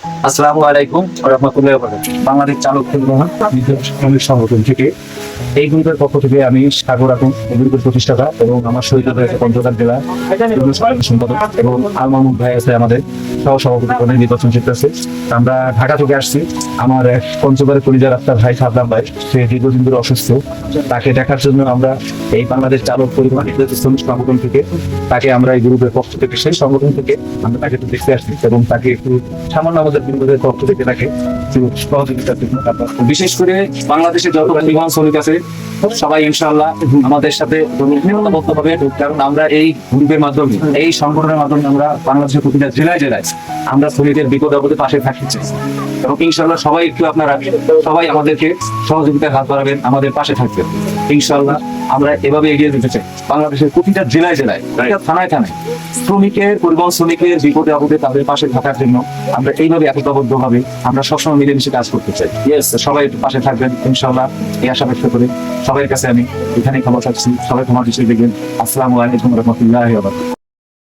আসসালামু আলাইকুম ওয়া রাহমাতুল্লাহি ওয়া বারাকাতুহু। বাংলাদেশ চালক পরিবহন শ্রমিক সংগঠন থেকে এই গ্রুপের পক্ষ থেকে আমি সাগর আকুন গ্রুপের প্রতিষ্ঠাতা এবং আমার শহীদ রয়েছে পঞ্চগড় জেলা সম্পাদক এবং আল মাহমুদ ভাই আছে আমাদের সহ সভাপতি পদে নির্বাচন জিতেছে। আমরা ঢাকা থেকে আসছি। আমার এক পঞ্চগড়ের পরিবার আক্তার ভাই সাদ্দাম ভাই, সে দীর্ঘদিন ধরে অসুস্থ। তাকে দেখার জন্য আমরা এই বাংলাদেশ চালক পরিবহন শ্রমিক সংগঠন থেকে তাকে আমরা এই গ্রুপের পক্ষ থেকে সেই সংগঠন থেকে আমরা তাকে একটু দেখতে আসছি এবং তাকে একটু সামান্য আমাদের বিনোদের পক্ষ থেকে তাকে সহযোগিতা, বিশেষ করে বাংলাদেশে যত পরিবহন শ্রমিক আছে সবাই ইনশাআল্লাহ আমাদের সাথে ঐক্যবদ্ধ হবে। কারণ আমরা এই গ্রুপের মাধ্যমে, এই সংগঠনের মাধ্যমে আমরা বাংলাদেশের প্রতিটা জেলায় জেলায় আমরা শ্রমিকের বিপদ আপদে পাশে থাকতে চাই এবং ইনশাআল্লাহ সবাই একটু আপনারা সবাই আমাদেরকে সহযোগিতার হাত বাড়াবেন, আমাদের পাশে থাকবেন। ইনশাআল্লাহ আমরা এভাবে এগিয়ে যেতে চাই। বাংলাদেশের প্রতিটা জেলায় জেলায়, থানায় থানায় শ্রমিকের, পরিবহন শ্রমিকের বিপদে আপদে তাদের পাশে থাকার জন্য আমরা এইভাবে একতাবদ্ধ ভাবে আমরা সবসময় মিলেমিশে কাজ করতে চাই। সবাই একটু পাশে থাকবেন ইনশাআল্লাহ, এই আশা ব্যক্ত করে সবাই কাছে আমি এখানে ক্ষমা চাচ্ছি। সবাই ক্ষমা দৃষ্টি দেখবেন। আসসালামু আলাইকুম ওয়া রাহমাতুল্লাহি ওয়া বারাকাতুহু।